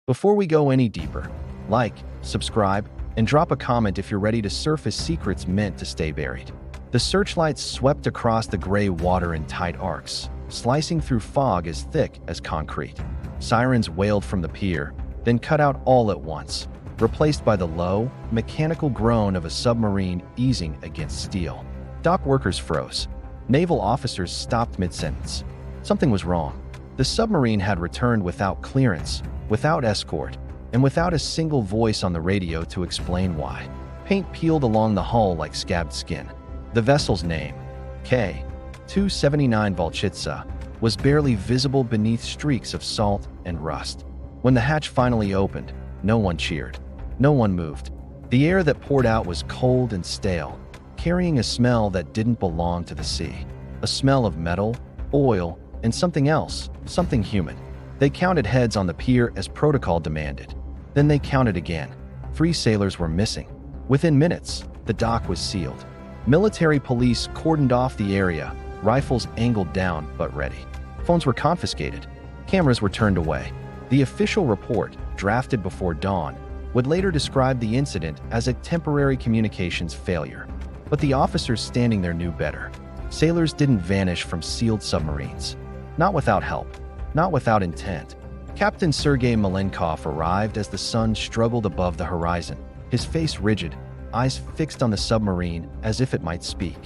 Before we go any deeper, like, subscribe, and drop a comment if you're ready to surface secrets meant to stay buried. The searchlights swept across the gray water in tight arcs, slicing through fog as thick as concrete. Sirens wailed from the pier, then cut out all at once, replaced by the low, mechanical groan of a submarine easing against steel. Dock workers froze. Naval officers stopped mid-sentence. Something was wrong. The submarine had returned without clearance, without escort, and without a single voice on the radio to explain why. Paint peeled along the hull like scabbed skin. The vessel's name, K-279 Volchitsa, was barely visible beneath streaks of salt and rust. When the hatch finally opened, no one cheered. No one moved. The air that poured out was cold and stale, carrying a smell that didn't belong to the sea. A smell of metal, oil, and something else, something human. They counted heads on the pier as protocol demanded. Then they counted again. 3 sailors were missing. Within minutes, the dock was sealed. Military police cordoned off the area, rifles angled down but ready. Phones were confiscated. Cameras were turned away. The official report, drafted before dawn, would later describe the incident as a temporary communications failure. But the officers standing there knew better. Sailors didn't vanish from sealed submarines. Not without help. Not without intent. Captain Sergei Malenkov arrived as the sun struggled above the horizon, his face rigid, eyes fixed on the submarine as if it might speak.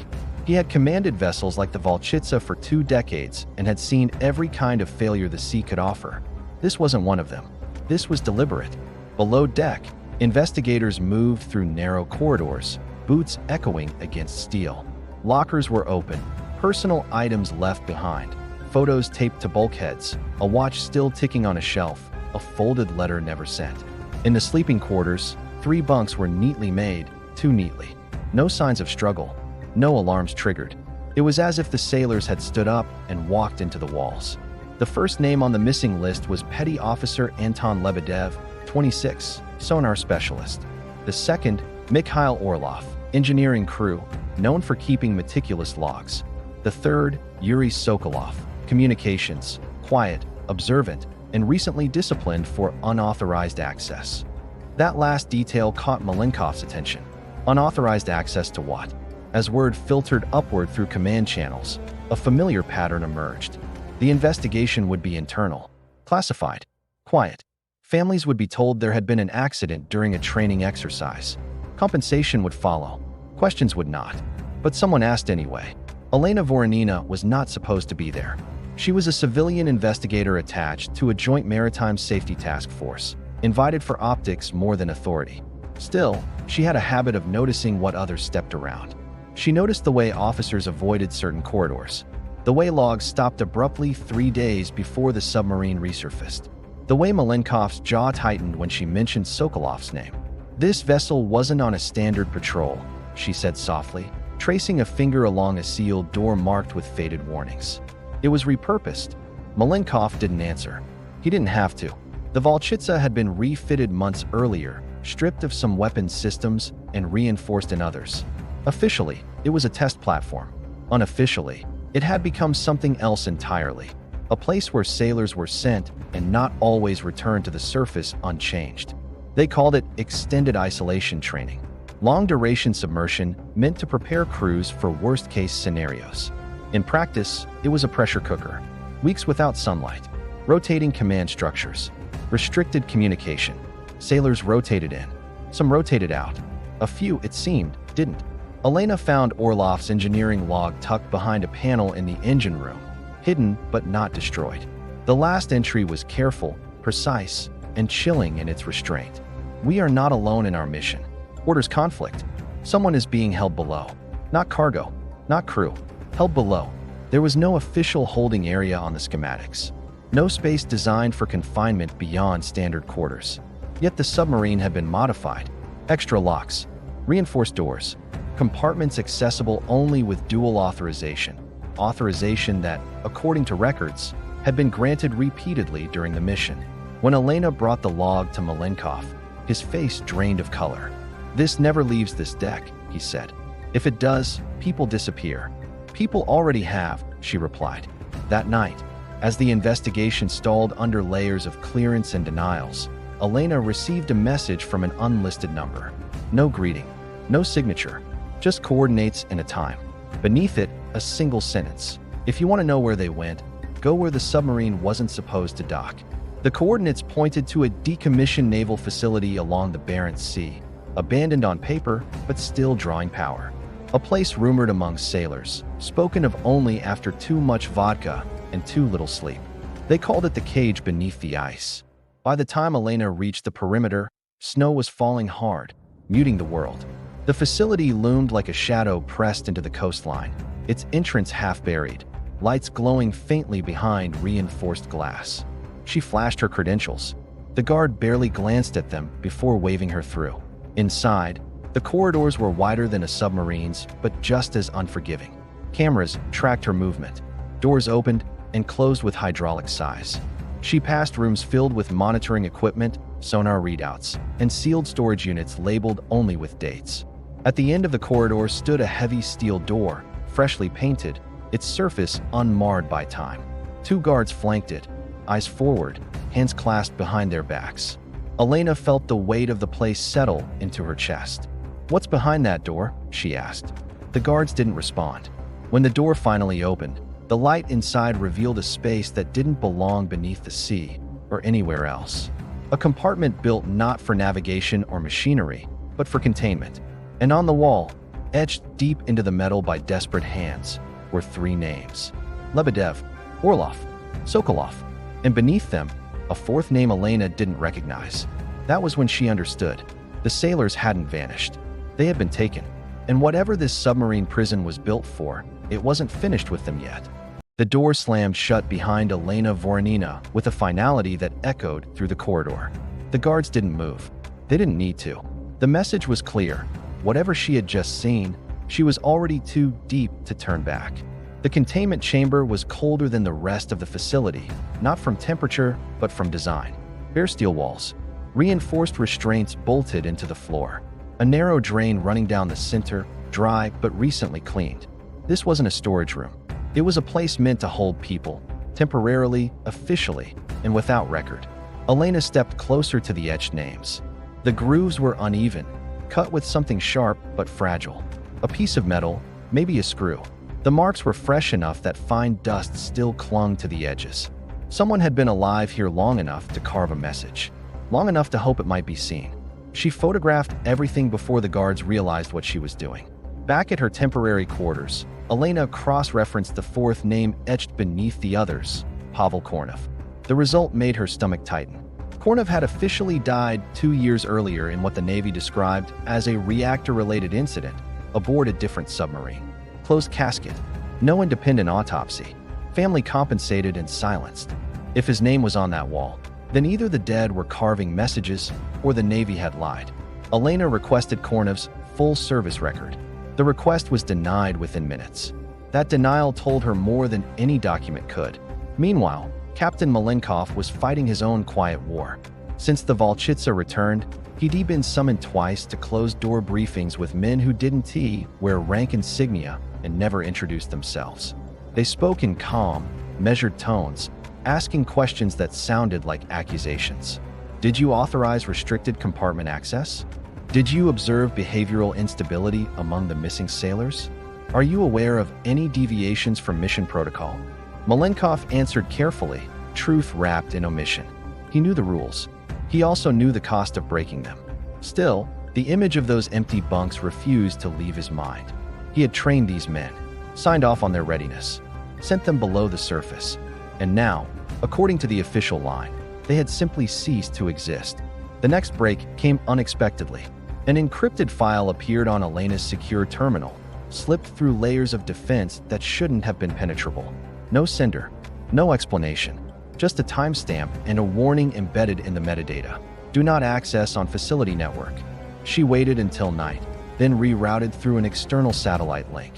He had commanded vessels like the Volchitsa for 2 decades and had seen every kind of failure the sea could offer. This wasn't one of them. This was deliberate. Below deck, investigators moved through narrow corridors, boots echoing against steel. Lockers were open, personal items left behind, photos taped to bulkheads, a watch still ticking on a shelf, a folded letter never sent. In the sleeping quarters, 3 bunks were neatly made, too neatly. No signs of struggle, no alarms triggered. It was as if the sailors had stood up and walked into the walls. The first name on the missing list was Petty Officer Anton Lebedev, 26, sonar specialist. The second, Mikhail Orlov, engineering crew, known for keeping meticulous logs. The third, Yuri Sokolov, communications, quiet, observant, and recently disciplined for unauthorized access. That last detail caught Malenkov's attention. Unauthorized access to what? As word filtered upward through command channels, a familiar pattern emerged. The investigation would be internal, classified, quiet. Families would be told there had been an accident during a training exercise. Compensation would follow. Questions would not. But someone asked anyway. Elena Voronina was not supposed to be there. She was a civilian investigator attached to a joint maritime safety task force, invited for optics more than authority. Still, she had a habit of noticing what others stepped around. She noticed the way officers avoided certain corridors, the way logs stopped abruptly 3 days before the submarine resurfaced, the way Malenkov's jaw tightened when she mentioned Sokolov's name. This vessel wasn't on a standard patrol, she said softly, tracing a finger along a sealed door marked with faded warnings. It was repurposed. Malenkov didn't answer. He didn't have to. The Volchitsa had been refitted months earlier, stripped of some weapons systems and reinforced in others. Officially, it was a test platform. Unofficially, it had become something else entirely, a place where sailors were sent and not always returned to the surface unchanged. They called it extended isolation training. Long-duration submersion meant to prepare crews for worst-case scenarios. In practice, it was a pressure cooker. Weeks without sunlight, rotating command structures, restricted communication. Sailors rotated in. Some rotated out. A few, it seemed, didn't. Elena found Orlov's engineering log tucked behind a panel in the engine room, hidden but not destroyed. The last entry was careful, precise, and chilling in its restraint. We are not alone in our mission. Orders conflict. Someone is being held below. Not cargo, not crew. Held below. There was no official holding area on the schematics. No space designed for confinement beyond standard quarters. Yet the submarine had been modified. Extra locks, reinforced doors, compartments accessible only with dual authorization. Authorization that, according to records, had been granted repeatedly during the mission. When Elena brought the log to Malenkov, his face drained of color. "This never leaves this deck," he said. "If it does, people disappear." "People already have," she replied. That night, as the investigation stalled under layers of clearance and denials, Elena received a message from an unlisted number. No greeting, no signature, just coordinates and a time. Beneath it, a single sentence. If you want to know where they went, go where the submarine wasn't supposed to dock. The coordinates pointed to a decommissioned naval facility along the Barents Sea, abandoned on paper, but still drawing power. A place rumored among sailors, spoken of only after too much vodka and too little sleep. They called it the cage beneath the ice. By the time Elena reached the perimeter, snow was falling hard, muting the world. The facility loomed like a shadow pressed into the coastline, its entrance half buried, lights glowing faintly behind reinforced glass. She flashed her credentials. The guard barely glanced at them before waving her through. Inside, the corridors were wider than a submarine's, but just as unforgiving. Cameras tracked her movement. Doors opened and closed with hydraulic sighs. She passed rooms filled with monitoring equipment, sonar readouts, and sealed storage units labeled only with dates. At the end of the corridor stood a heavy steel door, freshly painted, its surface unmarred by time. Two guards flanked it, eyes forward, hands clasped behind their backs. Elena felt the weight of the place settle into her chest. "What's behind that door?" she asked. The guards didn't respond. When the door finally opened, the light inside revealed a space that didn't belong beneath the sea or anywhere else. A compartment built not for navigation or machinery, but for containment. And on the wall, etched deep into the metal by desperate hands, were three names: Lebedev, Orlov, Sokolov, and beneath them, a fourth name Elena didn't recognize. That was when she understood. The sailors hadn't vanished. They had been taken. And whatever this submarine prison was built for, it wasn't finished with them yet. The door slammed shut behind Elena Voronina with a finality that echoed through the corridor. The guards didn't move. They didn't need to. The message was clear. Whatever she had just seen, she was already too deep to turn back. The containment chamber was colder than the rest of the facility, not from temperature, but from design. Bare steel walls, reinforced restraints bolted into the floor, a narrow drain running down the center, dry but recently cleaned. This wasn't a storage room. It was a place meant to hold people, temporarily, officially, and without record. Elena stepped closer to the etched names. The grooves were uneven, cut with something sharp but fragile. A piece of metal, maybe a screw. The marks were fresh enough that fine dust still clung to the edges. Someone had been alive here long enough to carve a message, long enough to hope it might be seen. She photographed everything before the guards realized what she was doing. Back at her temporary quarters, Elena cross-referenced the fourth name etched beneath the others, Pavel Kornov. The result made her stomach tighten. Kornov had officially died 2 years earlier in what the Navy described as a reactor-related incident aboard a different submarine. Closed casket, no independent autopsy, family compensated and silenced. If his name was on that wall, then either the dead were carving messages or the Navy had lied. Elena requested Kornov's full service record. The request was denied within minutes. That denial told her more than any document could. Meanwhile, Captain Malenkov was fighting his own quiet war. Since the Volchitsa returned, he'd been summoned twice to closed-door briefings with men who didn't wear rank insignia and never introduced themselves. They spoke in calm, measured tones, asking questions that sounded like accusations. Did you authorize restricted compartment access? Did you observe behavioral instability among the missing sailors? Are you aware of any deviations from mission protocol? Malenkov answered carefully, truth wrapped in omission. He knew the rules. He also knew the cost of breaking them. Still, the image of those empty bunks refused to leave his mind. He had trained these men, signed off on their readiness, sent them below the surface. And now, according to the official line, they had simply ceased to exist. The next break came unexpectedly. An encrypted file appeared on Elena's secure terminal, slipped through layers of defense that shouldn't have been penetrable. No sender, no explanation, just a timestamp and a warning embedded in the metadata. Do not access on facility network. She waited until night, then rerouted through an external satellite link.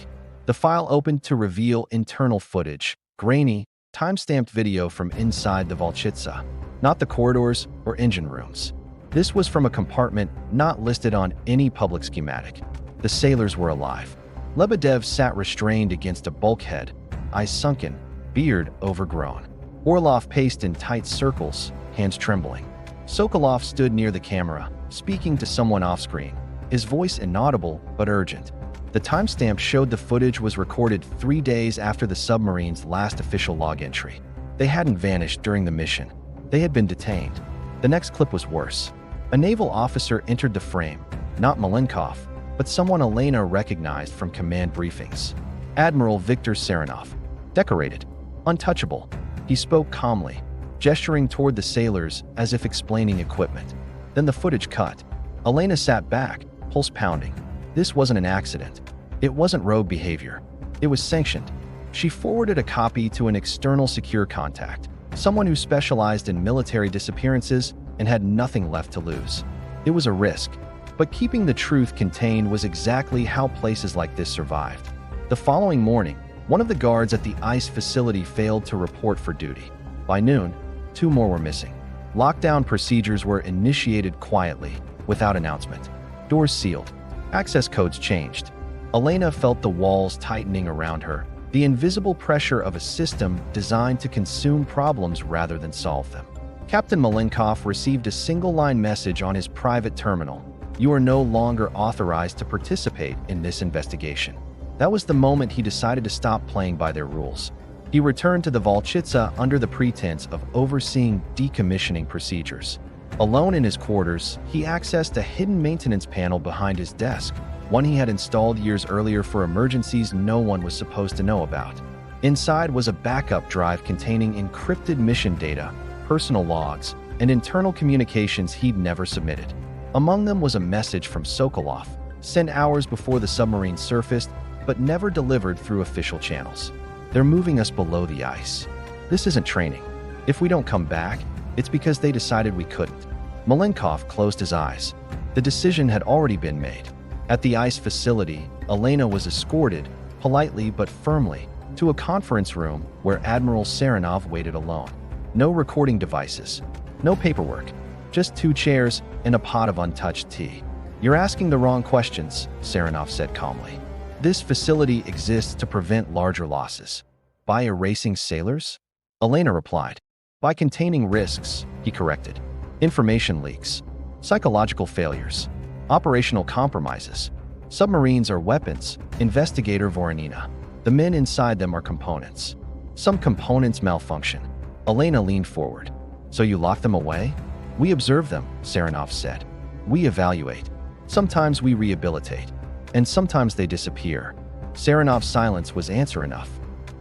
The file opened to reveal internal footage, grainy, time-stamped video from inside the Volchitsa, not the corridors or engine rooms. This was from a compartment not listed on any public schematic. The sailors were alive. Lebedev sat restrained against a bulkhead, eyes sunken, beard overgrown. Orlov paced in tight circles, hands trembling. Sokolov stood near the camera, speaking to someone off-screen, his voice inaudible but urgent. The timestamp showed the footage was recorded 3 days after the submarine's last official log entry. They hadn't vanished during the mission. They had been detained. The next clip was worse. A naval officer entered the frame, not Malenkov, but someone Elena recognized from command briefings. Admiral Viktor Saranov, decorated, untouchable. He spoke calmly, gesturing toward the sailors as if explaining equipment. Then the footage cut. Elena sat back, pulse pounding. This wasn't an accident. It wasn't rogue behavior. It was sanctioned. She forwarded a copy to an external secure contact, someone who specialized in military disappearances and had nothing left to lose. It was a risk, but keeping the truth contained was exactly how places like this survived. The following morning, one of the guards at the ICE facility failed to report for duty. By noon, 2 more were missing. Lockdown procedures were initiated quietly, without announcement. Doors sealed. Access codes changed. Elena felt the walls tightening around her, the invisible pressure of a system designed to consume problems rather than solve them. Captain Malenkov received a single-line message on his private terminal. You are no longer authorized to participate in this investigation. That was the moment he decided to stop playing by their rules. He returned to the Volchitsa under the pretense of overseeing decommissioning procedures. Alone in his quarters, he accessed a hidden maintenance panel behind his desk, one he had installed years earlier for emergencies no one was supposed to know about. Inside was a backup drive containing encrypted mission data, personal logs, and internal communications he'd never submitted. Among them was a message from Sokolov, sent hours before the submarine surfaced, but never delivered through official channels. They're moving us below the ice. This isn't training. If we don't come back, it's because they decided we couldn't. Malenkov closed his eyes. The decision had already been made. At the ICE facility, Elena was escorted, politely but firmly, to a conference room where Admiral Saranov waited alone. No recording devices, no paperwork, just 2 chairs and a pot of untouched tea. You're asking the wrong questions, Saranov said calmly. This facility exists to prevent larger losses. By erasing sailors? Elena replied. By containing risks, he corrected. Information leaks, psychological failures, operational compromises. Submarines are weapons, Investigator Voronina. The men inside them are components. Some components malfunction. Elena leaned forward. So you lock them away? We observe them, Saranov said. We evaluate. Sometimes we rehabilitate. And sometimes they disappear. Saranov's silence was answer enough.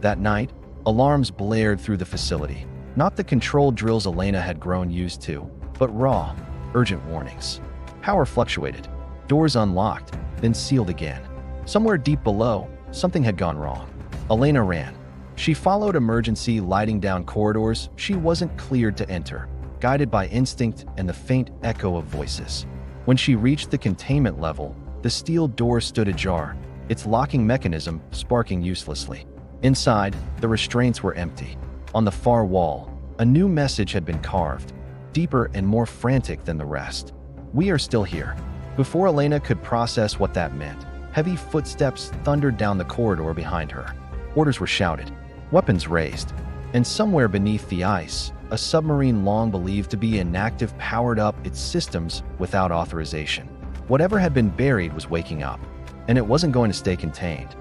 That night, alarms blared through the facility. Not the controlled drills Elena had grown used to, but raw, urgent warnings. Power fluctuated. Doors unlocked, then sealed again. Somewhere deep below, something had gone wrong. Elena ran. She followed emergency lighting down corridors she wasn't cleared to enter, guided by instinct and the faint echo of voices. When she reached the containment level, the steel door stood ajar, its locking mechanism sparking uselessly. Inside, the restraints were empty. On the far wall, a new message had been carved, deeper and more frantic than the rest. We are still here. Before Elena could process what that meant, heavy footsteps thundered down the corridor behind her. Orders were shouted, weapons raised, and somewhere beneath the ice, a submarine long believed to be inactive powered up its systems without authorization. Whatever had been buried was waking up, and it wasn't going to stay contained.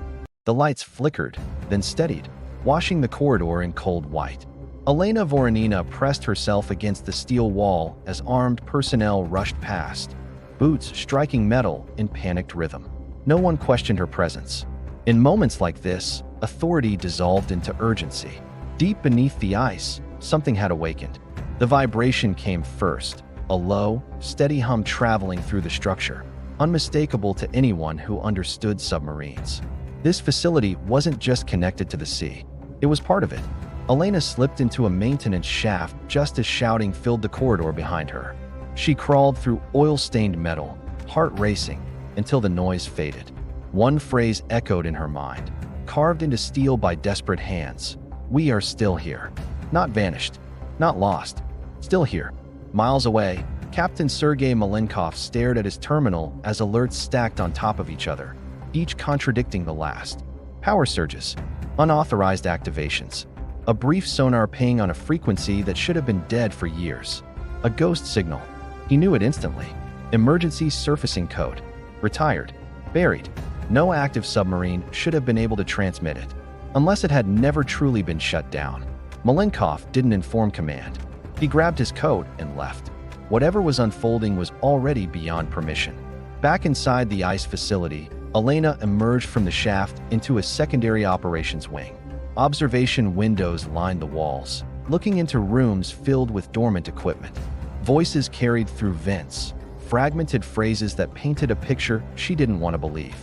The lights flickered, then steadied, washing the corridor in cold white. Elena Voronina pressed herself against the steel wall as armed personnel rushed past, boots striking metal in panicked rhythm. No one questioned her presence. In moments like this, authority dissolved into urgency. Deep beneath the ice, something had awakened. The vibration came first, a low, steady hum traveling through the structure, unmistakable to anyone who understood submarines. This facility wasn't just connected to the sea. It was part of it. Elena slipped into a maintenance shaft just as shouting filled the corridor behind her. She crawled through oil-stained metal, heart racing, until the noise faded. One phrase echoed in her mind, carved into steel by desperate hands. We are still here. Not vanished. Not lost. Still here. Miles away, Captain Sergei Malenkov stared at his terminal as alerts stacked on top of each other, each contradicting the last. Power surges. Unauthorized activations. A brief sonar ping on a frequency that should have been dead for years. A ghost signal. He knew it instantly. Emergency surfacing code. Retired. Buried. No active submarine should have been able to transmit it, unless it had never truly been shut down. Malenkov didn't inform command. He grabbed his coat and left. Whatever was unfolding was already beyond permission. Back inside the ice facility, Elena emerged from the shaft into a secondary operations wing. Observation windows lined the walls, looking into rooms filled with dormant equipment. Voices carried through vents, fragmented phrases that painted a picture she didn't want to believe.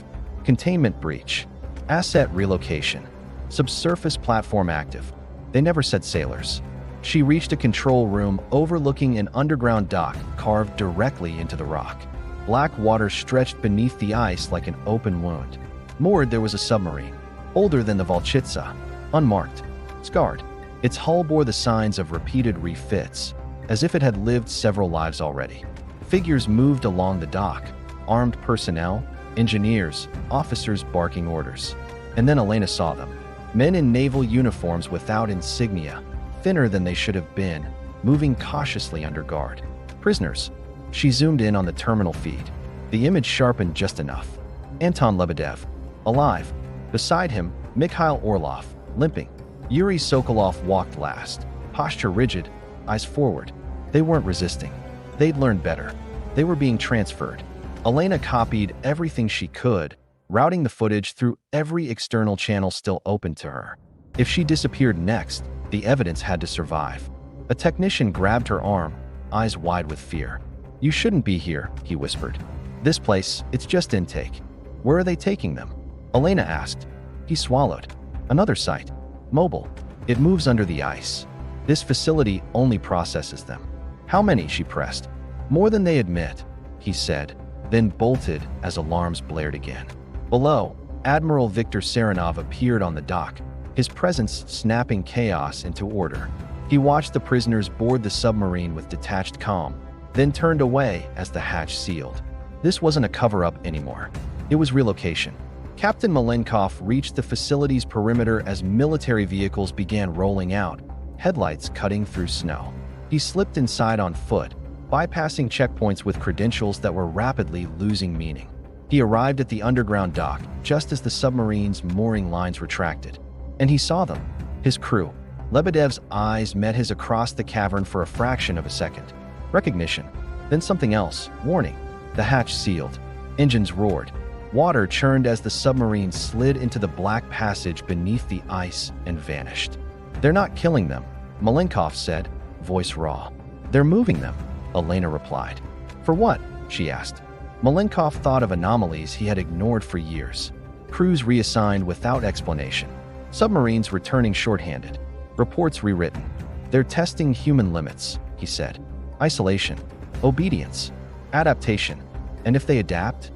Containment breach. Asset relocation. Subsurface platform active. They never said sailors. She reached a control room overlooking an underground dock carved directly into the rock. Black water stretched beneath the ice like an open wound. Moored, there was a submarine, older than the Volchitsa, unmarked, scarred. Its hull bore the signs of repeated refits, as if it had lived several lives already. Figures moved along the dock, armed personnel, engineers, officers barking orders. And then Elena saw them. Men in naval uniforms without insignia, thinner than they should have been, moving cautiously under guard. Prisoners. She zoomed in on the terminal feed. The image sharpened just enough. Anton Lebedev, alive. Beside him, Mikhail Orlov, limping. Yuri Sokolov walked last, posture rigid, eyes forward. They weren't resisting. They'd learned better. They were being transferred. Elena copied everything she could, routing the footage through every external channel still open to her. If she disappeared next, the evidence had to survive. A technician grabbed her arm, eyes wide with fear. "You shouldn't be here," he whispered. "This place, it's just intake." "Where are they taking them?" Elena asked. He swallowed. "Another site. Mobile. It moves under the ice. This facility only processes them." "How many?" she pressed. "More than they admit," he said, then bolted as alarms blared again. Below, Admiral Viktor Saranov appeared on the dock, his presence snapping chaos into order. He watched the prisoners board the submarine with detached calm, then turned away as the hatch sealed. This wasn't a cover-up anymore. It was relocation. Captain Malenkov reached the facility's perimeter as military vehicles began rolling out, headlights cutting through snow. He slipped inside on foot, bypassing checkpoints with credentials that were rapidly losing meaning. He arrived at the underground dock just as the submarine's mooring lines retracted. And he saw them, his crew. Lebedev's eyes met his across the cavern for a fraction of a second. Recognition. Then something else. Warning. The hatch sealed. Engines roared. Water churned as the submarine slid into the black passage beneath the ice and vanished. "They're not killing them," Malenkov said, voice raw. "They're moving them," Elena replied. "For what?" she asked. Malenkov thought of anomalies he had ignored for years. Crews reassigned without explanation. Submarines returning shorthanded. Reports rewritten. "They're testing human limits," he said. "Isolation. Obedience. Adaptation. And if they adapt?"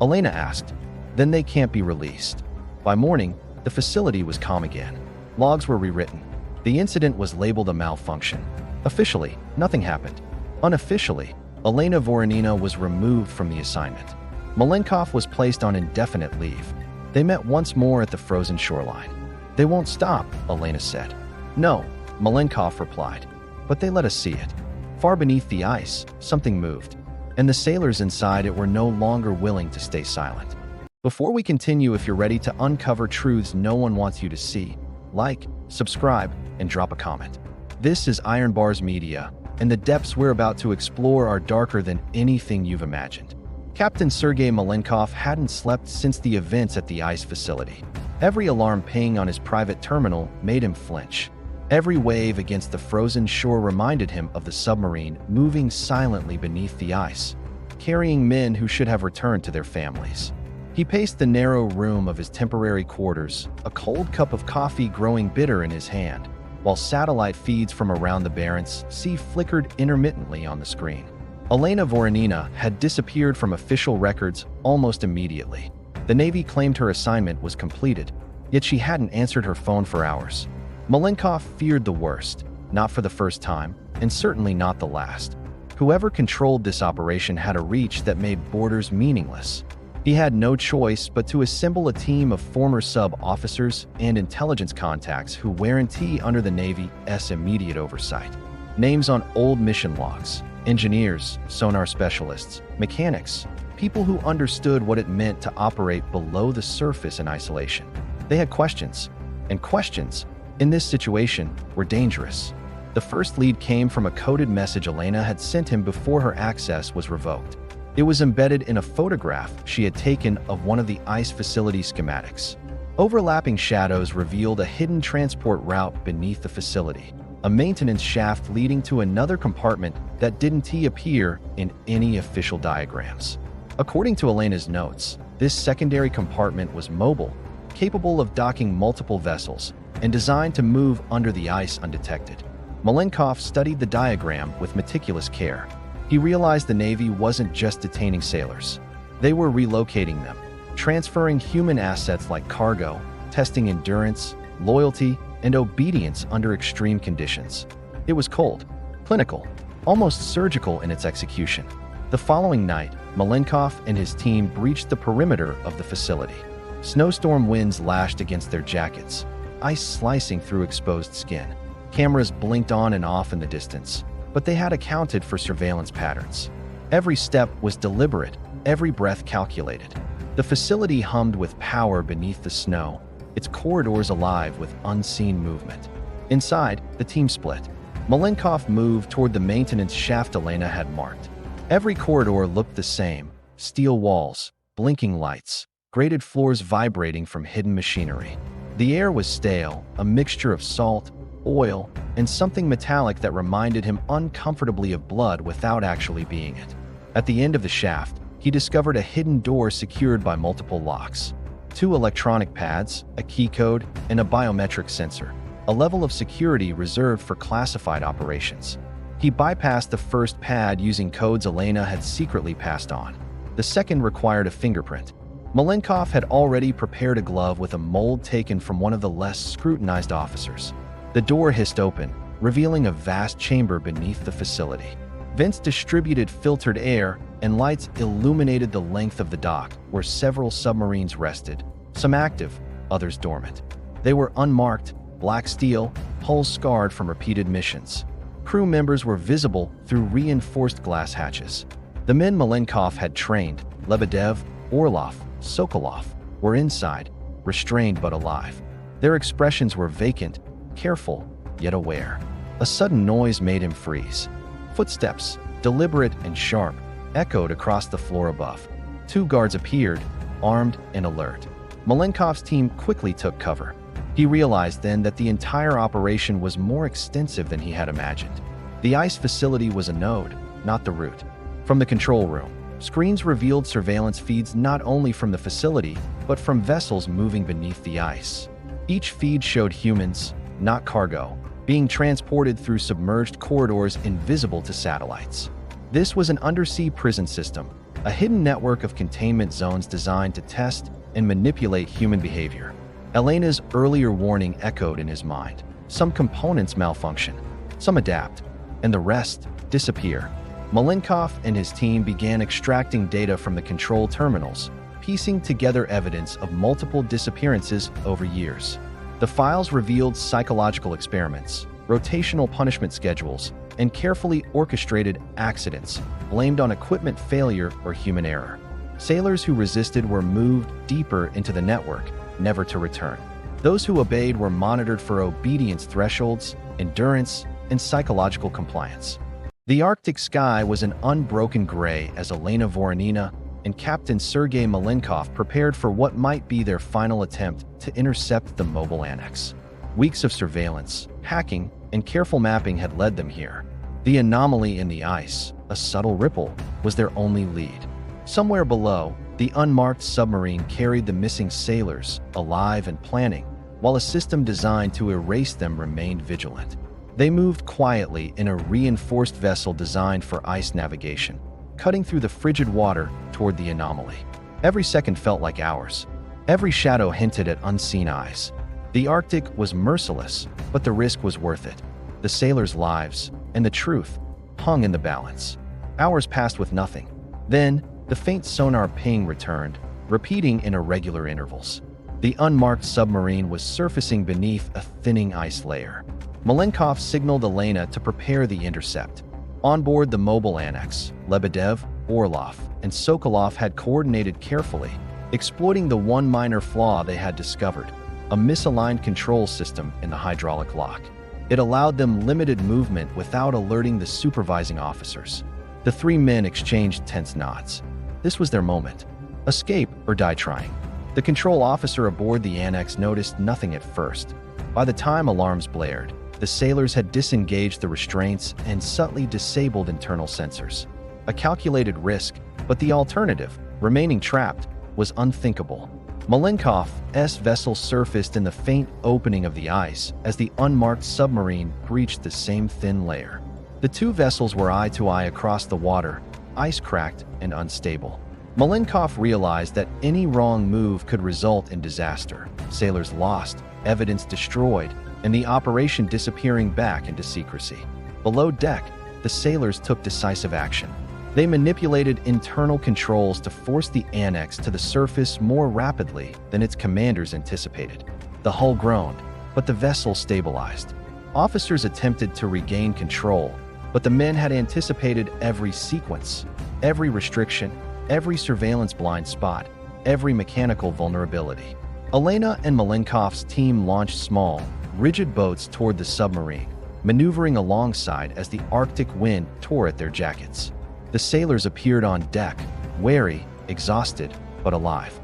Elena asked. "Then they can't be released." By morning, the facility was calm again. Logs were rewritten. The incident was labeled a malfunction. Officially, nothing happened. Unofficially, Elena Voronina was removed from the assignment. Malenkov was placed on indefinite leave. They met once more at the frozen shoreline. "They won't stop," Elena said. "No," Malenkov replied. "But they let us see it." Far beneath the ice, something moved, and the sailors inside it were no longer willing to stay silent. Before we continue, if you're ready to uncover truths no one wants you to see, like, subscribe, and drop a comment. This is IronBarsMedia, and the depths we're about to explore are darker than anything you've imagined. Captain Sergei Malenkov hadn't slept since the events at the ice facility. Every alarm ping on his private terminal made him flinch. Every wave against the frozen shore reminded him of the submarine moving silently beneath the ice, carrying men who should have returned to their families. He paced the narrow room of his temporary quarters, a cold cup of coffee growing bitter in his hand, while satellite feeds from around the Barents Sea flickered intermittently on the screen. Elena Voronina had disappeared from official records almost immediately. The Navy claimed her assignment was completed, yet she hadn't answered her phone for hours. Malenkov feared the worst, not for the first time, and certainly not the last. Whoever controlled this operation had a reach that made borders meaningless. He had no choice but to assemble a team of former sub-officers and intelligence contacts who guarantee under the Navy's immediate oversight. Names on old mission logs, Engineers, sonar specialists, mechanics, people who understood what it meant to operate below the surface in isolation. They had questions, and questions, in this situation, were dangerous. The first lead came from a coded message Elena had sent him before her access was revoked. It was embedded in a photograph she had taken of one of the ICE facility schematics. Overlapping shadows revealed a hidden transport route beneath the facility, a maintenance shaft leading to another compartment that didn't appear in any official diagrams. According to Elena's notes, this secondary compartment was mobile, capable of docking multiple vessels, and designed to move under the ice undetected. Malenkov studied the diagram with meticulous care. He realized the Navy wasn't just detaining sailors. They were relocating them, transferring human assets like cargo, testing endurance, loyalty, and obedience under extreme conditions. It was cold, clinical, almost surgical in its execution. The following night, Malenkov and his team breached the perimeter of the facility. Snowstorm winds lashed against their jackets, ice slicing through exposed skin. Cameras blinked on and off in the distance, but they had accounted for surveillance patterns. Every step was deliberate, every breath calculated. The facility hummed with power beneath the snow, its corridors alive with unseen movement. Inside, the team split. Malenkov moved toward the maintenance shaft Elena had marked. Every corridor looked the same: steel walls, blinking lights, grated floors vibrating from hidden machinery. The air was stale, a mixture of salt, oil, and something metallic that reminded him uncomfortably of blood without actually being it. At the end of the shaft, he discovered a hidden door secured by multiple locks. 2 electronic pads, a key code, and a biometric sensor, a level of security reserved for classified operations. He bypassed the first pad using codes Elena had secretly passed on. The second required a fingerprint. Malenkov had already prepared a glove with a mold taken from one of the less scrutinized officers. The door hissed open, revealing a vast chamber beneath the facility. Vents distributed filtered air, and lights illuminated the length of the dock where several submarines rested, some active, others dormant. They were unmarked, black steel, hulls scarred from repeated missions. Crew members were visible through reinforced glass hatches. The men Malenkov had trained, Lebedev, Orlov, Sokolov, were inside, restrained but alive. Their expressions were vacant, careful, yet aware. A sudden noise made him freeze. Footsteps, deliberate and sharp, echoed across the floor above. 2 guards appeared, armed and alert. Malenkov's team quickly took cover. He realized then that the entire operation was more extensive than he had imagined. The ICE facility was a node, not the root. From the control room, screens revealed surveillance feeds not only from the facility, but from vessels moving beneath the ice. Each feed showed humans, not cargo, being transported through submerged corridors invisible to satellites. This was an undersea prison system, a hidden network of containment zones designed to test and manipulate human behavior. Elena's earlier warning echoed in his mind. Some components malfunction, some adapt, and the rest disappear. Malenkov and his team began extracting data from the control terminals, piecing together evidence of multiple disappearances over years. The files revealed psychological experiments, rotational punishment schedules, and carefully orchestrated accidents blamed on equipment failure or human error. Sailors who resisted were moved deeper into the network, never to return. Those who obeyed were monitored for obedience thresholds, endurance, and psychological compliance. The Arctic sky was an unbroken gray as Elena Voronina and Captain Sergei Malenkov prepared for what might be their final attempt to intercept the mobile annex. Weeks of surveillance, hacking, and careful mapping had led them here. The anomaly in the ice, a subtle ripple, was their only lead. Somewhere below, the unmarked submarine carried the missing sailors, alive and planning, while a system designed to erase them remained vigilant. They moved quietly in a reinforced vessel designed for ice navigation, cutting through the frigid water toward the anomaly. Every second felt like hours. Every shadow hinted at unseen eyes. The Arctic was merciless, but the risk was worth it. The sailors' lives, and the truth, hung in the balance. Hours passed with nothing. Then, the faint sonar ping returned, repeating in irregular intervals. The unmarked submarine was surfacing beneath a thinning ice layer. Malenkov signaled Elena to prepare the intercept. On board the mobile annex, Lebedev, Orlov, and Sokolov had coordinated carefully, exploiting the one minor flaw they had discovered: a misaligned control system in the hydraulic lock. It allowed them limited movement without alerting the supervising officers. The three men exchanged tense nods. This was their moment. Escape or die trying. The control officer aboard the annex noticed nothing at first. By the time alarms blared, the sailors had disengaged the restraints and subtly disabled internal sensors. A calculated risk, but the alternative, remaining trapped, was unthinkable. Malenkov's vessel surfaced in the faint opening of the ice as the unmarked submarine breached the same thin layer. The two vessels were eye to eye across the water, ice-cracked and unstable. Malenkov realized that any wrong move could result in disaster. Sailors lost, evidence destroyed, and the operation disappearing back into secrecy. Below deck, the sailors took decisive action. They manipulated internal controls to force the annex to the surface more rapidly than its commanders anticipated. The hull groaned, but the vessel stabilized. Officers attempted to regain control, but the men had anticipated every sequence, every restriction, every surveillance blind spot, every mechanical vulnerability. Elena and Malenkov's team launched small, rigid boats toward the submarine, maneuvering alongside as the Arctic wind tore at their jackets. The sailors appeared on deck, wary, exhausted, but alive.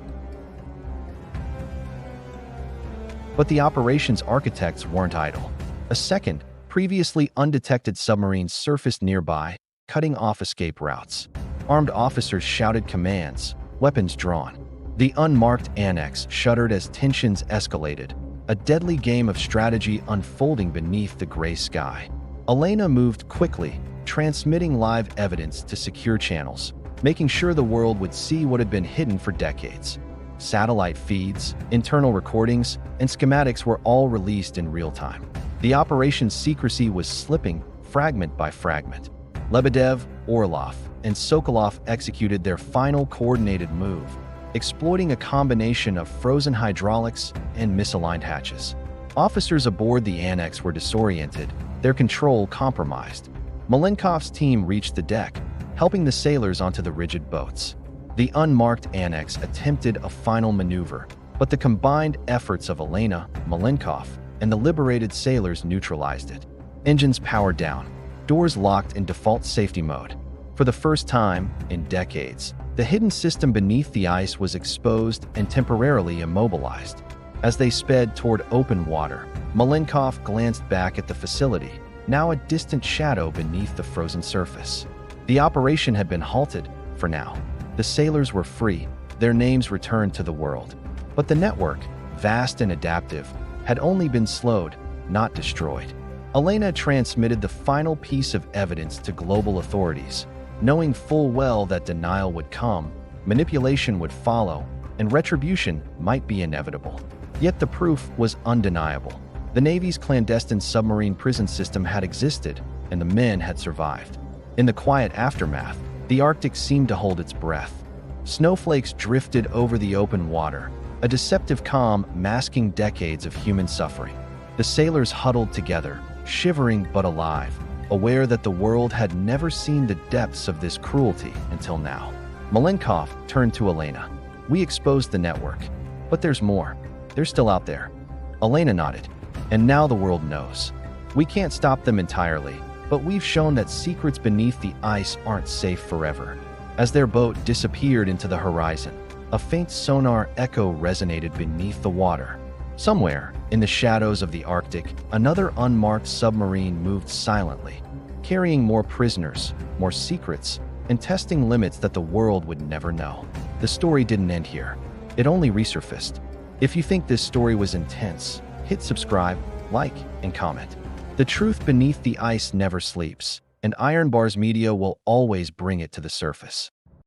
But the operation's architects weren't idle. A second, previously undetected submarine surfaced nearby, cutting off escape routes. Armed officers shouted commands, weapons drawn. The unmarked annex shuddered as tensions escalated, a deadly game of strategy unfolding beneath the gray sky. Elena moved quickly, transmitting live evidence to secure channels, making sure the world would see what had been hidden for decades. Satellite feeds, internal recordings, and schematics were all released in real time. The operation's secrecy was slipping, fragment by fragment. Lebedev, Orlov, and Sokolov executed their final coordinated move, exploiting a combination of frozen hydraulics and misaligned hatches. Officers aboard the annex were disoriented, their control compromised. Malenkov's team reached the deck, helping the sailors onto the rigid boats. The unmarked annex attempted a final maneuver, but the combined efforts of Elena, Malenkov, and the liberated sailors neutralized it. Engines powered down, doors locked in default safety mode. For the first time in decades, the hidden system beneath the ice was exposed and temporarily immobilized. As they sped toward open water, Malenkov glanced back at the facility, now a distant shadow beneath the frozen surface. The operation had been halted, for now. The sailors were free, their names returned to the world. But the network, vast and adaptive, had only been slowed, not destroyed. Elena transmitted the final piece of evidence to global authorities, knowing full well that denial would come, manipulation would follow, and retribution might be inevitable. Yet the proof was undeniable. The Navy's clandestine submarine prison system had existed, and the men had survived. In the quiet aftermath, the Arctic seemed to hold its breath. Snowflakes drifted over the open water, a deceptive calm masking decades of human suffering. The sailors huddled together, shivering but alive, aware that the world had never seen the depths of this cruelty until now. Malenkov turned to Elena. "We exposed the network, but there's more. They're still out there." Elena nodded. "And now the world knows. We can't stop them entirely, but we've shown that secrets beneath the ice aren't safe forever." As their boat disappeared into the horizon, a faint sonar echo resonated beneath the water. Somewhere, in the shadows of the Arctic, another unmarked submarine moved silently, carrying more prisoners, more secrets, and testing limits that the world would never know. The story didn't end here. It only resurfaced. If you think this story was intense, hit subscribe, like, and comment. The truth beneath the ice never sleeps, and IronBarsMedia will always bring it to the surface.